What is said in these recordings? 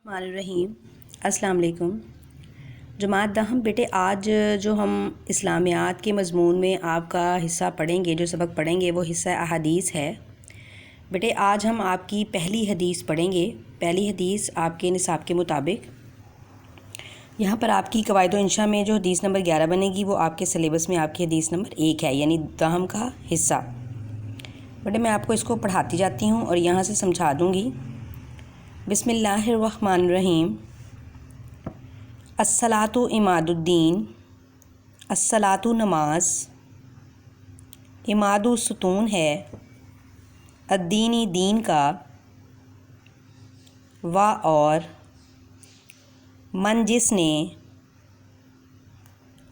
الرحمن الرحیم۔ السلام علیکم جماعت داہم بیٹے، آج جو ہم اسلامیات کے مضمون میں آپ کا حصہ پڑھیں گے، جو سبق پڑھیں گے وہ حصہ احادیث ہے۔ بیٹے آج ہم آپ کی پہلی حدیث پڑھیں گے۔ پہلی حدیث آپ کے نصاب کے مطابق یہاں پر آپ کی قواعد و انشاء میں جو حدیث نمبر 11 بنے گی وہ آپ کے سلیبس میں آپ کی حدیث نمبر 1 ہے، یعنی داہم کا حصہ۔ بیٹے میں آپ کو اس کو پڑھاتی جاتی ہوں اور یہاں سے سمجھا دوں گی۔ بسم اللہ الرحمن الرحیم۔ الصلاۃ عماد الدین، الصلاۃ نماز، عماد ستون ہے، الدینی دین کا، و اور، من جس نے،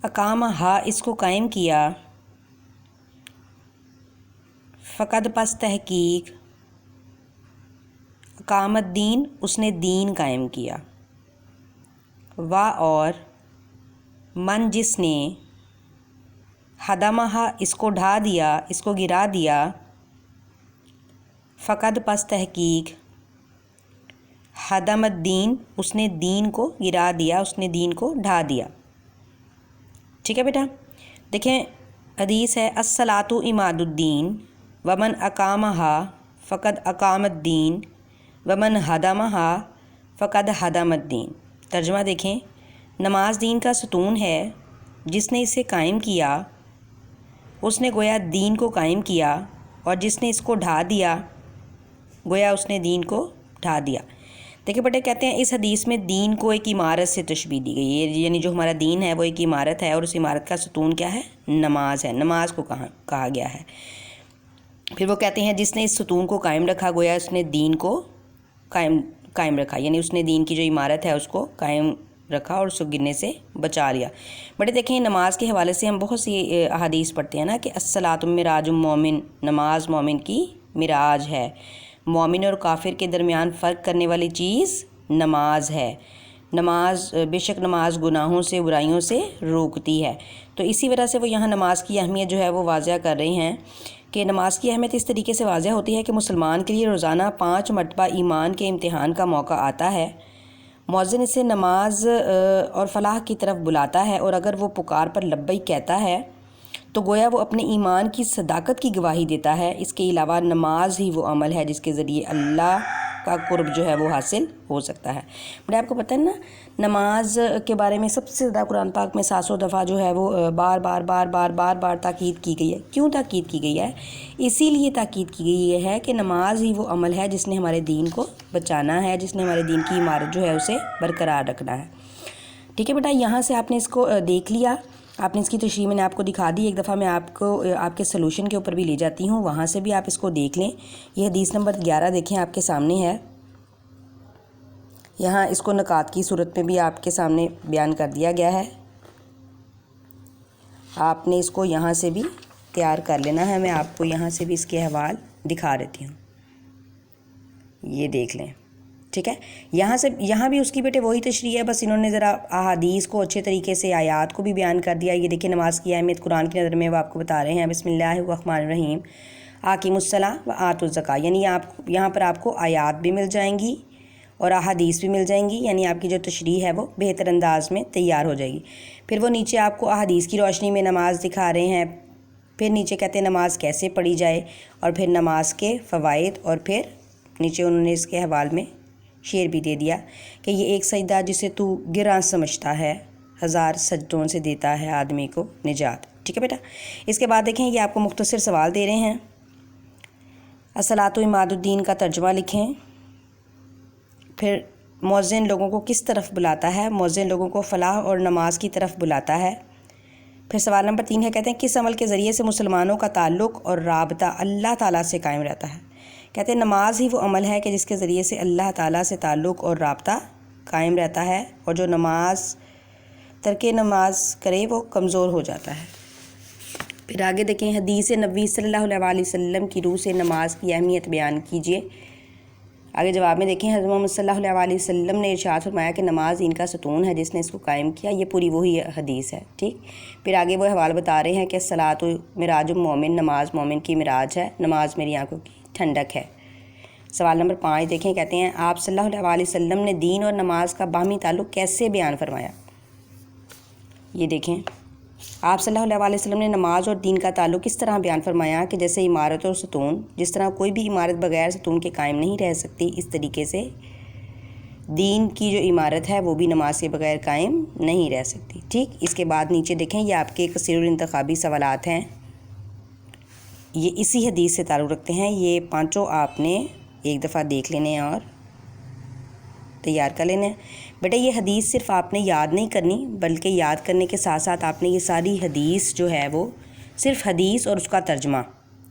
اقامہ اس کو قائم کیا، فقد پس تحقیق، اقامت دین اس نے دین قائم کیا، و اور، من جس نے، ہدمہ اس کو ڈھا دیا، اس کو گرا دیا، فقد پس تحقیق، ہدم الدین اس نے دین کو گرا دیا، اس نے دین کو ڈھا دیا۔ ٹھیک ہے بیٹا، دیکھیں حدیث ہے الصلاۃ عماد الدین ومن اقامہ فقد اقام الدین ومن ہدمہ فقد ہدم الدین۔ ترجمہ دیکھیں، نماز دین کا ستون ہے، جس نے اسے قائم کیا اس نے گویا دین کو قائم کیا، اور جس نے اس کو ڈھا دیا گویا اس نے دین کو ڈھا دیا۔ دیکھیں بیٹے کہتے ہیں اس حدیث میں دین کو ایک عمارت سے تشبیہ دی گئی ہے، یعنی جو ہمارا دین ہے وہ ایک عمارت ہے، اور اس عمارت کا ستون کیا ہے؟ نماز ہے۔ نماز کو کہا گیا ہے۔ پھر وہ کہتے ہیں جس نے اس ستون کو قائم رکھا گویا اس نے دین کو قائم رکھا، یعنی اس نے دین کی جو عمارت ہے اس کو قائم رکھا اور اس کو گرنے سے بچا لیا۔ بڑے دیکھیں نماز کے حوالے سے ہم بہت سی احادیث پڑھتے ہیں نا کہ الصلاۃ معراج المومن، نماز مومن کی معراج ہے، مومن اور کافر کے درمیان فرق کرنے والی چیز نماز ہے، نماز بے شک نماز گناہوں سے برائیوں سے روکتی ہے۔ تو اسی وجہ سے وہ یہاں نماز کی اہمیت جو ہے وہ واضح کر رہے ہیں کہ نماز کی اہمیت اس طریقے سے واضح ہوتی ہے کہ مسلمان کے لیے روزانہ 5 مرتبہ ایمان کے امتحان کا موقع آتا ہے۔ مؤذن اسے نماز اور فلاح کی طرف بلاتا ہے، اور اگر وہ پکار پر لبیک کہتا ہے تو گویا وہ اپنے ایمان کی صداقت کی گواہی دیتا ہے۔ اس کے علاوہ نماز ہی وہ عمل ہے جس کے ذریعے اللہ کا قرب جو ہے وہ حاصل ہو سکتا ہے۔ بڑے آپ کو پتہ ہے نا نماز کے بارے میں سب سے زیادہ قرآن پاک میں 700 دفعہ جو ہے وہ بار بار تاکید کی گئی ہے۔ کیوں تاکید کی گئی ہے؟ اسی لیے تاکید کی گئی ہے کہ نماز ہی وہ عمل ہے جس نے ہمارے دین کو بچانا ہے، جس نے ہمارے دین کی عمارت جو ہے اسے برقرار رکھنا ہے۔ ٹھیک ہے بیٹا، یہاں سے آپ نے اس کو دیکھ لیا، آپ نے اس کی تشریح میں نے آپ کو دکھا دی۔ ایک دفعہ میں آپ کو آپ کے سلوشن کے اوپر بھی لے جاتی ہوں، وہاں سے بھی آپ اس کو دیکھ لیں۔ یہ حدیث نمبر 11 دیکھیں آپ کے سامنے ہے، یہاں اس کو نکات کی صورت میں بھی آپ کے سامنے بیان کر دیا گیا ہے، آپ نے اس کو یہاں سے بھی تیار کر لینا ہے۔ میں آپ کو یہاں سے بھی اس کے حوال دکھا دیتی ہوں، یہ دیکھ لیں۔ ٹھیک ہے، یہاں بھی اس کی بیٹے وہی تشریح ہے، بس انہوں نے ذرا احادیث کو اچھے طریقے سے آیات کو بھی بیان کر دیا۔ یہ دیکھیں نماز کی اہمیت قرآن کی نظر میں وہ آپ کو بتا رہے ہیں۔ بسم اللہ الرحمن الرحیم، اقیموا الصلاۃ وآتوا الزکاۃ، یعنی یہاں پر آپ کو آیات بھی مل جائیں گی اور احادیث بھی مل جائیں گی، یعنی آپ کی جو تشریح ہے وہ بہتر انداز میں تیار ہو جائے گی۔ پھر وہ نیچے آپ کو احادیث کی روشنی میں نماز دکھا رہے ہیں، پھر نیچے کہتے ہیں نماز کیسے پڑھی جائے، اور پھر نماز کے فوائد، اور پھر نیچے انہوں نے اس کے حوال میں شعر بھی دے دیا کہ یہ ایک سجدہ جسے تو گراں سمجھتا ہے، 1000 سجدوں سے دیتا ہے آدمی کو نجات۔ ٹھیک ہے بیٹا، اس کے بعد دیکھیں یہ آپ کو مختصر سوال دے رہے ہیں۔ الصلاۃ عماد الدین کا ترجمہ لکھیں۔ پھر مؤذن لوگوں کو کس طرف بلاتا ہے؟ مؤذن لوگوں کو فلاح اور نماز کی طرف بلاتا ہے۔ پھر سوال نمبر 3 ہے، کہتے ہیں کس عمل کے ذریعے سے مسلمانوں کا تعلق اور رابطہ اللہ تعالیٰ سے قائم رہتا ہے؟ کہتے ہیں نماز ہی وہ عمل ہے کہ جس کے ذریعے سے اللہ تعالیٰ سے تعلق اور رابطہ قائم رہتا ہے، اور جو ترک نماز کرے وہ کمزور ہو جاتا ہے۔ پھر آگے دیکھیں حدیث نبوی صلی اللہ علیہ وسلم کی روح سے نماز کی اہمیت بیان کیجیے۔ آگے جواب میں دیکھیں حضرت محمد صلی اللہ علیہ وسلم نے ارشاد فرمایا کہ نماز دین کا ستون ہے، جس نے اس کو قائم کیا۔ یہ پوری وہی حدیث ہے، ٹھیک۔ پھر آگے وہ حوال بتا رہے ہیں کہ الصلاۃ معراج المومن، نماز مومن کی معراج ہے، نماز میری آنکھوں کی ٹھنڈک ہے۔ سوال نمبر 5 دیکھیں، کہتے ہیں آپ صلی اللہ علیہ وسلم نے دین اور نماز کا باہمی تعلق کیسے بیان فرمایا؟ یہ دیکھیں، آپ صلی اللہ علیہ وسلم نے نماز اور دین کا تعلق اس طرح بیان فرمایا کہ جیسے عمارت اور ستون، جس طرح کوئی بھی عمارت بغیر ستون کے قائم نہیں رہ سکتی، اس طریقے سے دین کی جو عمارت ہے وہ بھی نماز کے بغیر قائم نہیں رہ سکتی۔ ٹھیک، اس کے بعد نیچے دیکھیں، یہ آپ کے کثیر الانتخابی سوالات ہیں، یہ اسی حدیث سے تعلق رکھتے ہیں۔ یہ پانچوں آپ نے ایک دفعہ دیکھ لینے ہیں اور تیار کر لینا ہے۔ بیٹا یہ حدیث صرف آپ نے یاد نہیں کرنی، بلکہ یاد کرنے کے ساتھ ساتھ آپ نے یہ ساری حدیث جو ہے وہ صرف حدیث اور اس کا ترجمہ،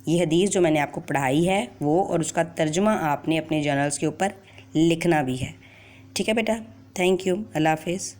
یہ حدیث جو میں نے آپ کو پڑھائی ہے وہ اور اس کا ترجمہ آپ نے اپنے جرنلز کے اوپر لکھنا بھی ہے۔ ٹھیک ہے بیٹا، تھینک یو، اللہ حافظ۔